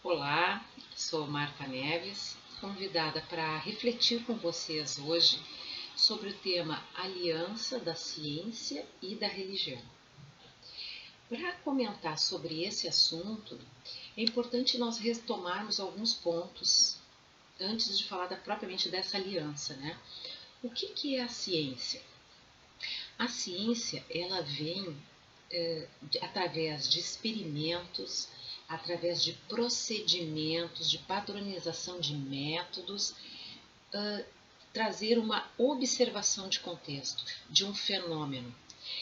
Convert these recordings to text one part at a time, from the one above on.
Olá, sou Marta Neves, convidada para refletir com vocês hoje sobre o tema Aliança da Ciência e da Religião. Para comentar sobre esse assunto, é importante nós retomarmos alguns pontos antes de falar propriamente dessa aliança, né? O que é a ciência? A ciência, ela vem através de experimentos, através de procedimentos, de padronização de métodos, trazer uma observação de contexto, de um fenômeno,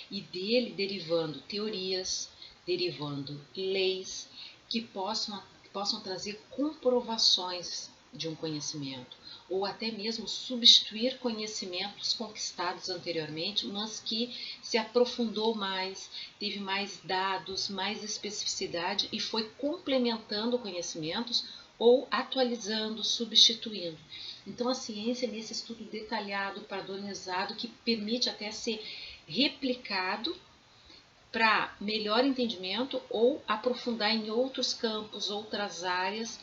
e dele derivando teorias, derivando leis que possam trazer comprovações de um conhecimento, ou até mesmo substituir conhecimentos conquistados anteriormente, mas que se aprofundou mais, teve mais dados, mais especificidade e foi complementando conhecimentos ou atualizando, substituindo. Então a ciência é nesse estudo detalhado, padronizado, que permite até ser replicado para melhor entendimento ou aprofundar em outros campos, outras áreas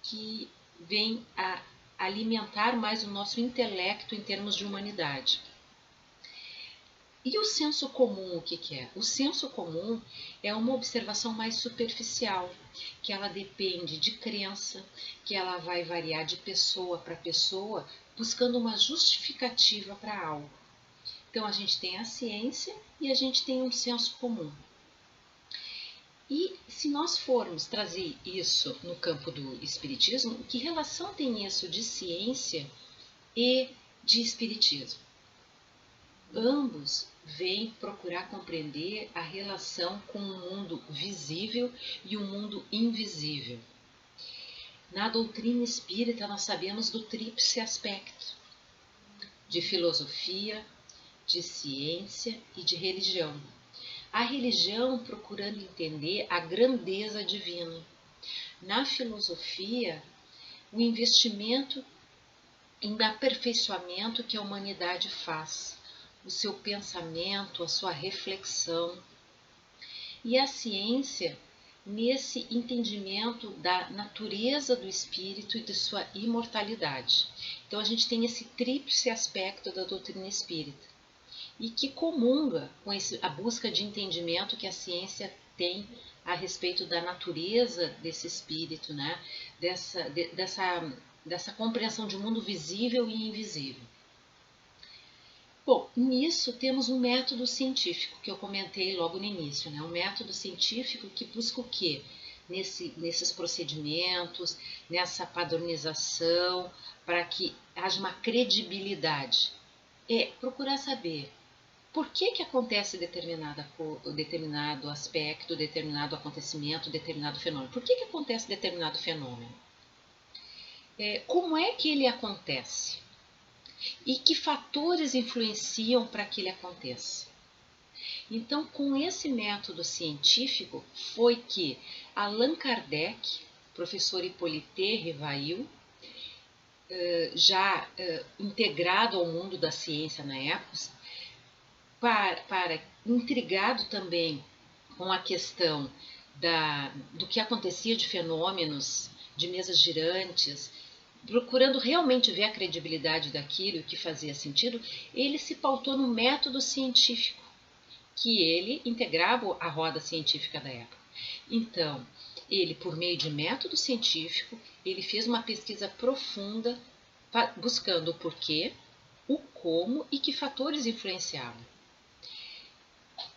que vêm a alimentar mais o nosso intelecto em termos de humanidade. E o senso comum, o que é? O senso comum é uma observação mais superficial, que ela depende de crença, que ela vai variar de pessoa para pessoa, buscando uma justificativa para algo. Então a gente tem a ciência e a gente tem um senso comum. E se nós formos trazer isso no campo do espiritismo, que relação tem isso de ciência e de espiritismo? Ambos vêm procurar compreender a relação com o mundo visível e o mundo invisível. Na doutrina espírita nós sabemos do tríplice aspecto de filosofia, de ciência e de religião. A religião procurando entender a grandeza divina. Na filosofia, o investimento em aperfeiçoamento que a humanidade faz, o seu pensamento, a sua reflexão. E a ciência, nesse entendimento da natureza do espírito e de sua imortalidade. Então a gente tem esse tríplice aspecto da doutrina espírita, e que comunga com a busca de entendimento que a ciência tem a respeito da natureza desse espírito, né? dessa compreensão de mundo visível e invisível. Bom, nisso temos um método científico que eu comentei logo no início, né? Um método científico que busca o quê? Nesses procedimentos, nessa padronização, para que haja uma credibilidade. É procurar saber por que acontece determinado aspecto, determinado acontecimento, determinado fenômeno. Por que acontece determinado fenômeno? Como é que ele acontece? E que fatores influenciam para que ele aconteça? Então, com esse método científico, foi que Allan Kardec, professor Hippolyte Rivail, já integrado ao mundo da ciência na época, intrigado também com a questão do que acontecia de fenômenos, de mesas girantes, procurando realmente ver a credibilidade daquilo, o que fazia sentido, ele se pautou no método científico, que ele integrava a roda científica da época. Então, ele, por meio de método científico, ele fez uma pesquisa profunda, buscando o porquê, o como e que fatores influenciavam.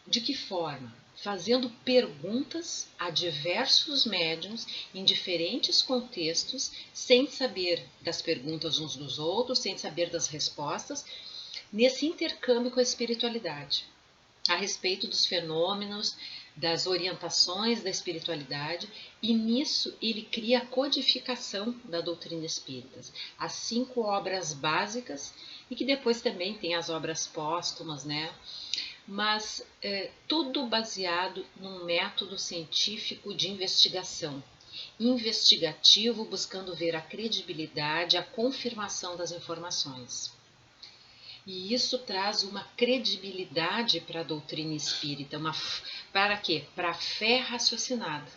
De que forma? Fazendo perguntas a diversos médiuns em diferentes contextos, sem saber das perguntas uns dos outros, sem saber das respostas, nesse intercâmbio com a espiritualidade, a respeito dos fenômenos, das orientações da espiritualidade, e nisso ele cria a codificação da doutrina espírita, as 5 obras básicas, e que depois também tem as obras póstumas, né? Mas tudo baseado num método científico de investigação, investigativo, buscando ver a credibilidade, a confirmação das informações. E isso traz uma credibilidade para a doutrina espírita. Para quê? Para a fé raciocinada.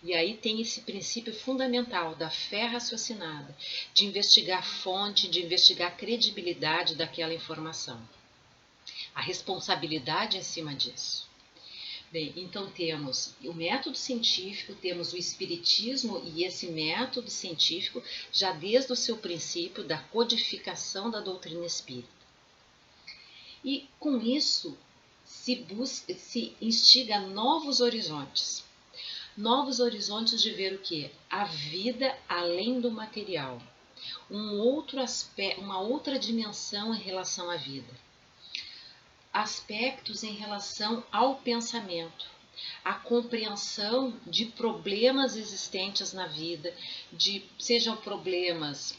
E aí tem esse princípio fundamental da fé raciocinada, de investigar a fonte, de investigar a credibilidade daquela informação, a responsabilidade em cima disso. Bem, então temos o método científico, temos o espiritismo e esse método científico já desde o seu princípio da codificação da doutrina espírita. E com isso se instiga novos horizontes de ver o que? A vida além do material, um outro aspecto, uma outra dimensão em relação à vida. Aspectos em relação ao pensamento, a compreensão de problemas existentes na vida, sejam problemas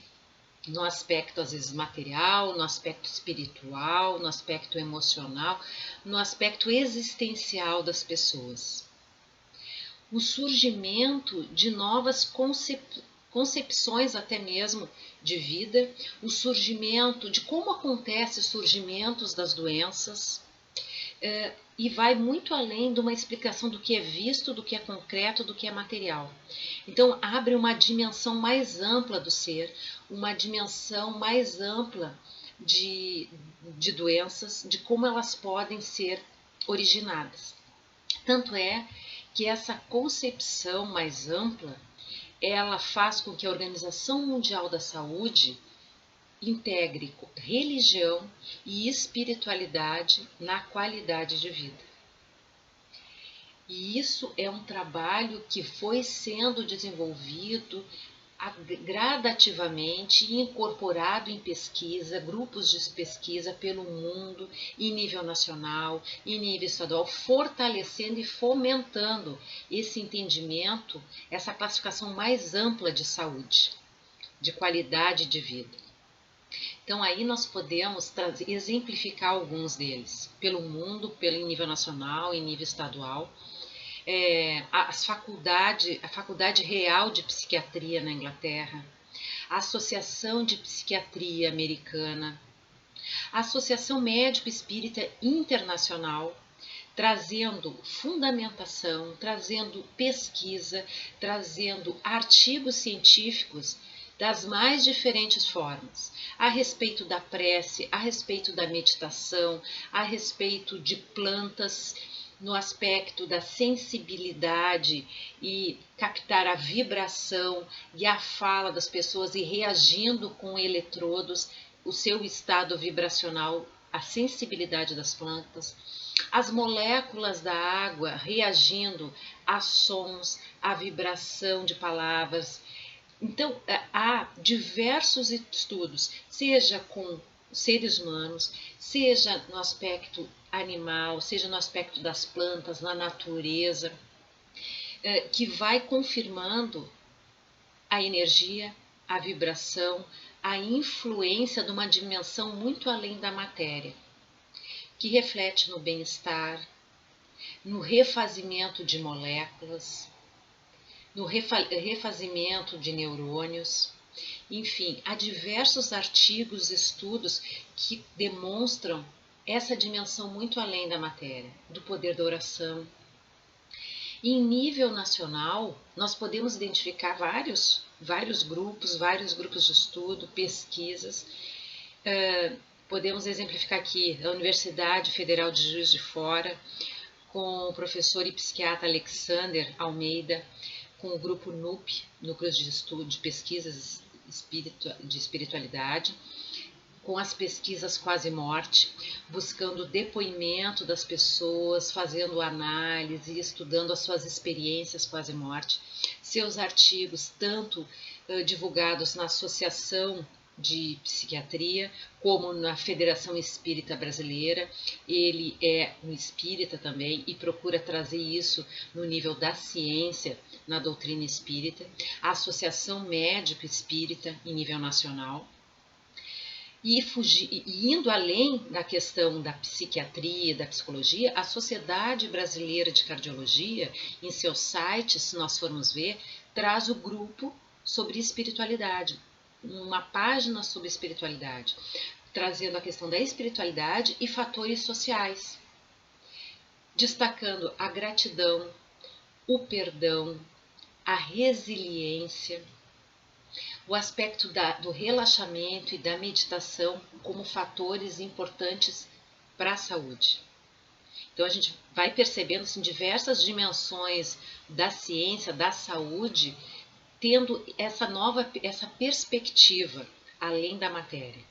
no aspecto às vezes material, no aspecto espiritual, no aspecto emocional, no aspecto existencial das pessoas. O surgimento de novas concepções até mesmo de vida, o surgimento de como acontecem os surgimentos das doenças, e vai muito além de uma explicação do que é visto, do que é concreto, do que é material. Então abre uma dimensão mais ampla do ser, uma dimensão mais ampla de doenças, de como elas podem ser originadas. Tanto é que essa concepção mais ampla, ela faz com que a Organização Mundial da Saúde integre religião e espiritualidade na qualidade de vida. E isso é um trabalho que foi sendo desenvolvido gradativamente e incorporado em pesquisa, grupos de pesquisa pelo mundo, em nível nacional, em nível estadual, fortalecendo e fomentando esse entendimento, essa classificação mais ampla de saúde, de qualidade de vida. Então aí nós podemos exemplificar alguns deles, pelo mundo, em nível nacional, em nível estadual. A Faculdade Real de Psiquiatria na Inglaterra, a Associação de Psiquiatria Americana, a Associação Médico Espírita Internacional, trazendo fundamentação, trazendo pesquisa, trazendo artigos científicos das mais diferentes formas, a respeito da prece, a respeito da meditação, a respeito de plantas, no aspecto da sensibilidade e captar a vibração e a fala das pessoas e reagindo com eletrodos, o seu estado vibracional, a sensibilidade das plantas, as moléculas da água reagindo a sons, a vibração de palavras. Então, há diversos estudos, seja com seres humanos, seja no aspecto animal, seja no aspecto das plantas, na natureza, que vai confirmando a energia, a vibração, a influência de uma dimensão muito além da matéria, que reflete no bem-estar, no refazimento de moléculas, no refazimento de neurônios. Enfim, há diversos artigos, estudos que demonstram essa dimensão muito além da matéria, do poder da oração. E em nível nacional, nós podemos identificar vários grupos de estudo, pesquisas. Podemos exemplificar aqui a Universidade Federal de Juiz de Fora, com o professor e psiquiatra Alexander Almeida, com o grupo NUP, Núcleos de Estudo de Pesquisas de Espiritualidade, com as pesquisas quase-morte, buscando o depoimento das pessoas, fazendo análise, estudando as suas experiências quase-morte, seus artigos, tanto divulgados na Associação de Psiquiatria, como na Federação Espírita Brasileira. Ele é um espírita também e procura trazer isso no nível da ciência, na doutrina espírita, a Associação Médico Espírita em nível nacional. E indo além da questão da psiquiatria, da psicologia, a Sociedade Brasileira de Cardiologia, em seu site, se nós formos ver, traz o grupo sobre espiritualidade, uma página sobre espiritualidade, trazendo a questão da espiritualidade e fatores sociais, destacando a gratidão, o perdão, a resiliência, o aspecto do relaxamento e da meditação como fatores importantes para a saúde. Então a gente vai percebendo assim, diversas dimensões da ciência, da saúde, tendo essa perspectiva além da matéria.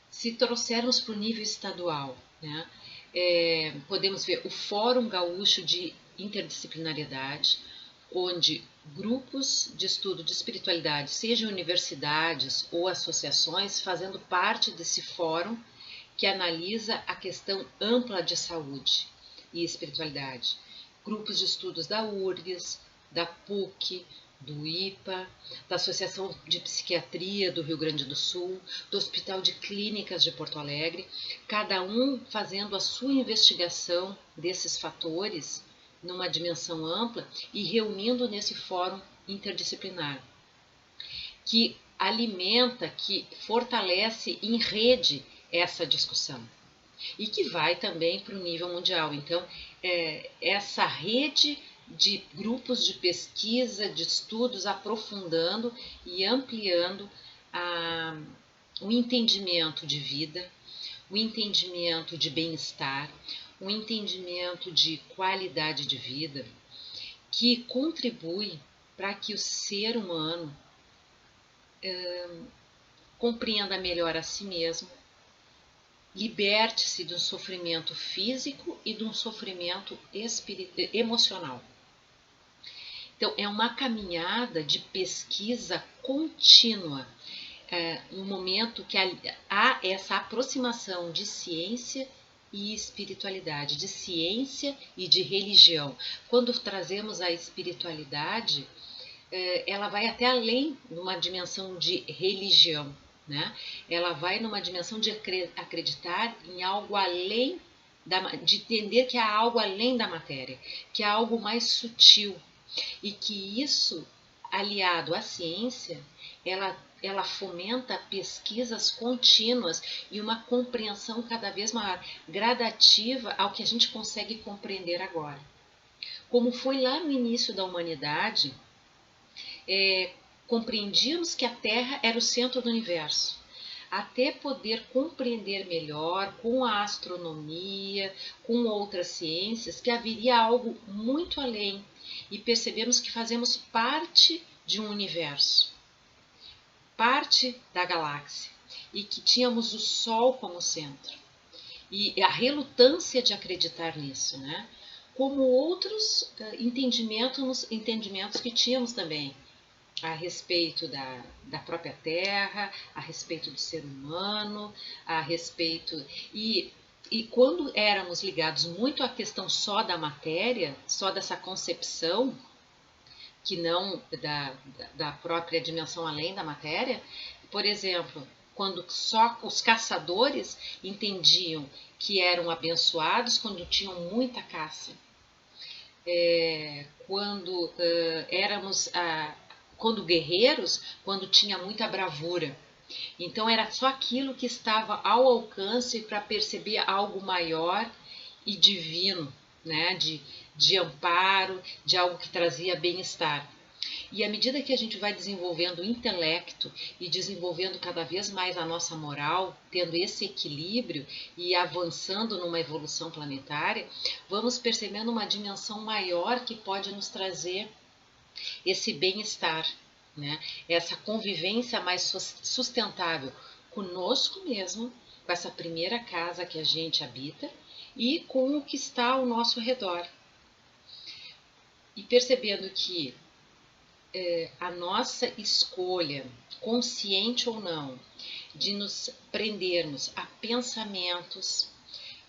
Se trouxermos para o nível estadual, né, podemos ver o Fórum Gaúcho de Interdisciplinariedade, onde grupos de estudo de espiritualidade, sejam universidades ou associações, fazendo parte desse fórum que analisa a questão ampla de saúde e espiritualidade. Grupos de estudos da URGS, da PUC, do IPA, da Associação de Psiquiatria do Rio Grande do Sul, do Hospital de Clínicas de Porto Alegre, cada um fazendo a sua investigação desses fatores numa dimensão ampla e reunindo nesse fórum interdisciplinar, que alimenta, que fortalece em rede essa discussão e que vai também para o nível mundial. Então, essa rede de grupos de pesquisa, de estudos, aprofundando e ampliando o entendimento de vida, o entendimento de bem-estar, o entendimento de qualidade de vida, que contribui para que o ser humano compreenda melhor a si mesmo, liberte-se do sofrimento físico e do sofrimento emocional. Então, é uma caminhada de pesquisa contínua, um momento que há essa aproximação de ciência e espiritualidade, de ciência e de religião. Quando trazemos a espiritualidade, ela vai até além de uma dimensão de religião, né? Ela vai numa dimensão de acreditar em algo além, de entender que há algo além da matéria, que há algo mais sutil, e que isso, aliado à ciência, ela fomenta pesquisas contínuas e uma compreensão cada vez maior, gradativa ao que a gente consegue compreender agora. Como foi lá no início da humanidade, compreendíamos que a Terra era o centro do universo, até poder compreender melhor com a astronomia, com outras ciências, que haveria algo muito além, e percebemos que fazemos parte de um universo, parte da galáxia, e que tínhamos o Sol como centro. E a relutância de acreditar nisso, né? Como outros entendimentos que tínhamos também a respeito da própria Terra, a respeito do ser humano, a respeito... E quando éramos ligados muito à questão só da matéria, só dessa concepção, que não da própria dimensão além da matéria, por exemplo, quando só os caçadores entendiam que eram abençoados quando tinham muita caça, quando guerreiros, quando tinha muita bravura. Então era só aquilo que estava ao alcance para perceber algo maior e divino, né? de amparo, de algo que trazia bem-estar. E à medida que a gente vai desenvolvendo o intelecto e desenvolvendo cada vez mais a nossa moral, tendo esse equilíbrio e avançando numa evolução planetária, vamos percebendo uma dimensão maior que pode nos trazer esse bem-estar, né? Essa convivência mais sustentável conosco mesmo, com essa primeira casa que a gente habita e com o que está ao nosso redor. E percebendo que a nossa escolha, consciente ou não, de nos prendermos a pensamentos,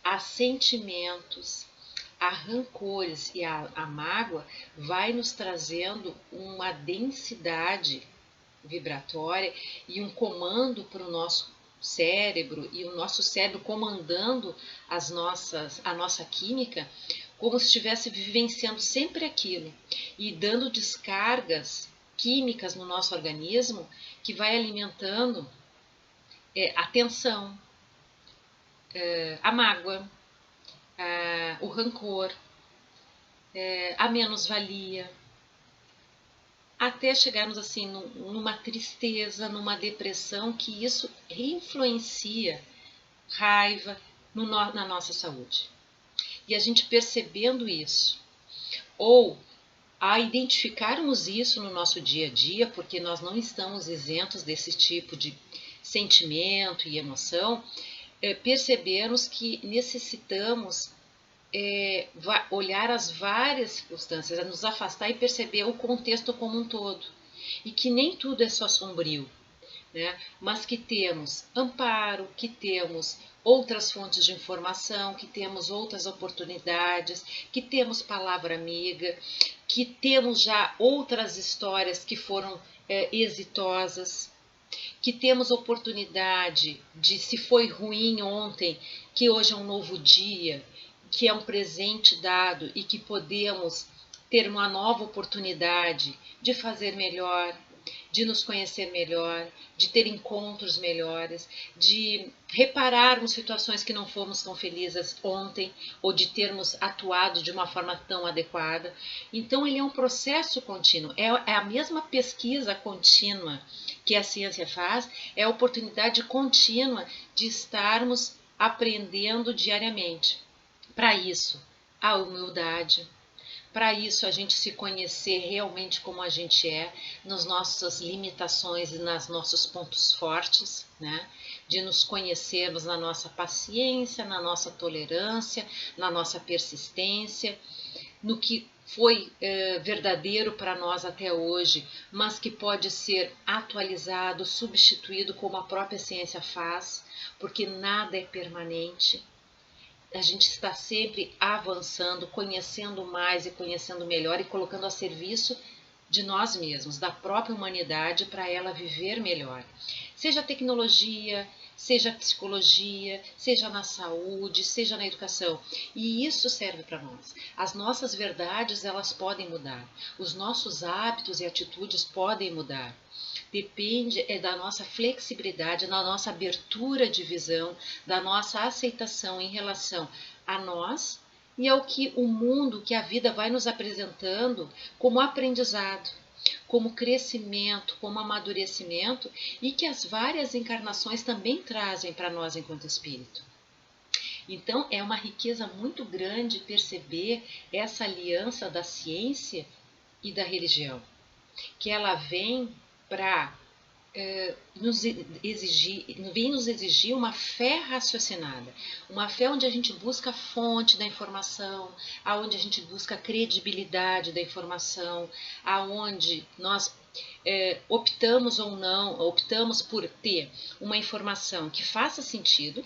a sentimentos, a rancores e a mágoa, vai nos trazendo uma densidade vibratória e um comando para o nosso cérebro, e o nosso cérebro comandando a nossa química, como se estivesse vivenciando sempre aquilo e dando descargas químicas no nosso organismo que vai alimentando a tensão, a mágoa, o rancor, a menos-valia, até chegarmos assim numa tristeza, numa depressão, que isso influencia raiva na nossa saúde. E a gente percebendo isso, ou a identificarmos isso no nosso dia a dia, porque nós não estamos isentos desse tipo de sentimento e emoção, percebermos que necessitamos olhar as várias circunstâncias, nos afastar e perceber o contexto como um todo. E que nem tudo é só sombrio, né? Mas que temos amparo, que temos outras fontes de informação, que temos outras oportunidades, que temos palavra amiga, que temos já outras histórias que foram exitosas, que temos oportunidade de, se foi ruim ontem, que hoje é um novo dia, que é um presente dado e que podemos ter uma nova oportunidade de fazer melhor, de nos conhecer melhor, de ter encontros melhores, de repararmos situações que não fomos tão felizes ontem ou de termos atuado de uma forma tão adequada. Então, ele é um processo contínuo, é a mesma pesquisa contínua que a ciência faz, é a oportunidade contínua de estarmos aprendendo diariamente. Para isso, a humildade. Para isso, a gente se conhecer realmente como a gente é, nas nossas limitações e nos nossos pontos fortes, né? De nos conhecermos na nossa paciência, na nossa tolerância, na nossa persistência, no que foi verdadeiro para nós até hoje, mas que pode ser atualizado, substituído, como a própria ciência faz, porque nada é permanente. A gente está sempre avançando, conhecendo mais e conhecendo melhor e colocando a serviço de nós mesmos, da própria humanidade, para ela viver melhor. Seja tecnologia, seja psicologia, seja na saúde, seja na educação. E isso serve para nós. As nossas verdades, elas podem mudar. Os nossos hábitos e atitudes podem mudar. Depende da nossa flexibilidade, da nossa abertura de visão, da nossa aceitação em relação a nós e ao que o mundo, que a vida vai nos apresentando como aprendizado, como crescimento, como amadurecimento e que as várias encarnações também trazem para nós enquanto espírito. Então, é uma riqueza muito grande perceber essa aliança da ciência e da religião, que ela vem para nos exigir uma fé raciocinada, uma fé onde a gente busca a fonte da informação, aonde a gente busca a credibilidade da informação, aonde nós optamos ou não, optamos por ter uma informação que faça sentido,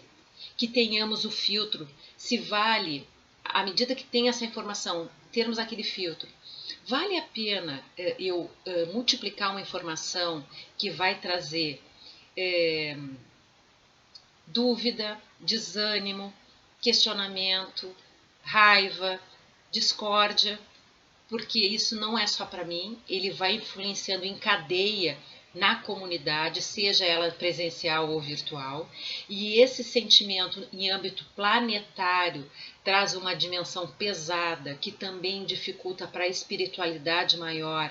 que tenhamos o filtro, se vale, à medida que tem essa informação, termos aquele filtro, vale a pena eu multiplicar uma informação que vai trazer dúvida, desânimo, questionamento, raiva, discórdia, porque isso não é só para mim, ele vai influenciando em cadeia na comunidade, seja ela presencial ou virtual, e esse sentimento em âmbito planetário traz uma dimensão pesada que também dificulta para a espiritualidade maior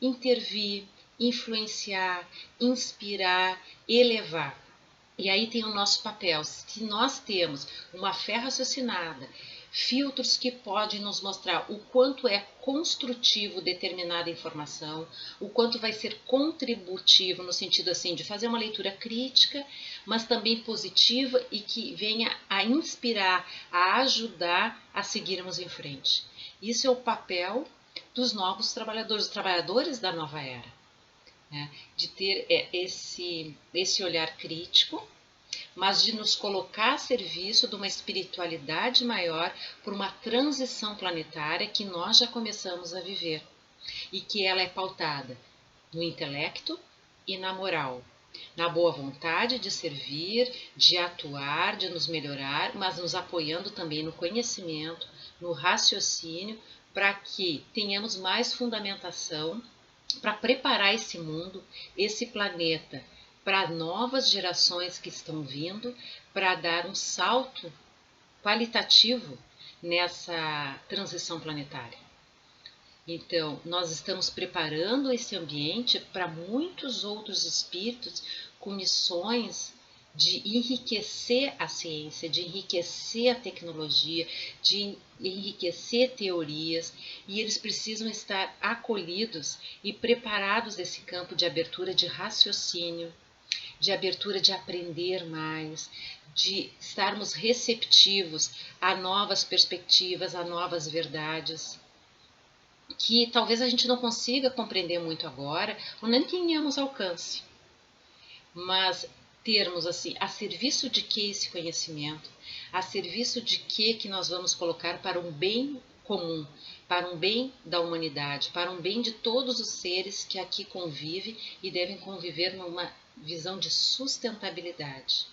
intervir, influenciar, inspirar, elevar. E aí tem o nosso papel. Se nós temos uma fé raciocinada, filtros que podem nos mostrar o quanto é construtivo determinada informação, o quanto vai ser contributivo no sentido assim de fazer uma leitura crítica, mas também positiva e que venha a inspirar, a ajudar a seguirmos em frente. Isso é o papel dos novos trabalhadores, os trabalhadores da nova era, né? De ter esse olhar crítico, mas de nos colocar a serviço de uma espiritualidade maior por uma transição planetária que nós já começamos a viver e que ela é pautada no intelecto e na moral, na boa vontade de servir, de atuar, de nos melhorar, mas nos apoiando também no conhecimento, no raciocínio, para que tenhamos mais fundamentação para preparar esse mundo, esse planeta, para novas gerações que estão vindo, para dar um salto qualitativo nessa transição planetária. Então, nós estamos preparando esse ambiente para muitos outros espíritos com missões de enriquecer a ciência, de enriquecer a tecnologia, de enriquecer teorias, e eles precisam estar acolhidos e preparados nesse campo de abertura de raciocínio, de abertura de aprender mais, de estarmos receptivos a novas perspectivas, a novas verdades, que talvez a gente não consiga compreender muito agora, ou nem tenhamos alcance. Mas termos assim, a serviço de que esse conhecimento, a serviço de que nós vamos colocar para um bem comum, para um bem da humanidade, para um bem de todos os seres que aqui convivem e devem conviver numa visão de sustentabilidade,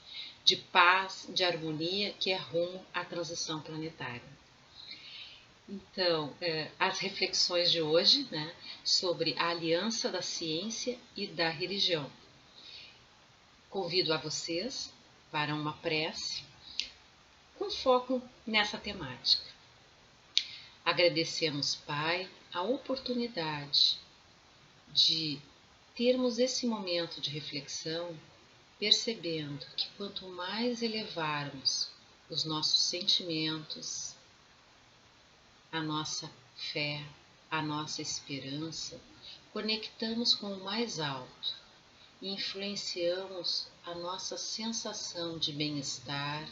de paz, de harmonia, que é rumo à transição planetária. Então, as reflexões de hoje, né, sobre a aliança da ciência e da religião. Convido a vocês para uma prece com foco nessa temática. Agradecemos, Pai, a oportunidade de termos esse momento de reflexão, percebendo que quanto mais elevarmos os nossos sentimentos, a nossa fé, a nossa esperança, conectamos com o mais alto e influenciamos a nossa sensação de bem-estar,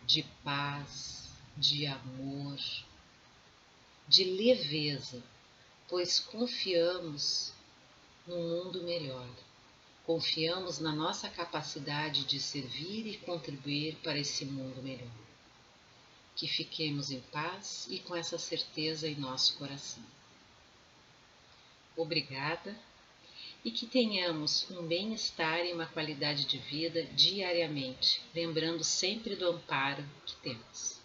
de paz, de amor, de leveza, pois confiamos num mundo melhor. Confiamos na nossa capacidade de servir e contribuir para esse mundo melhor. Que fiquemos em paz e com essa certeza em nosso coração. Obrigada e que tenhamos um bem-estar e uma qualidade de vida diariamente, lembrando sempre do amparo que temos.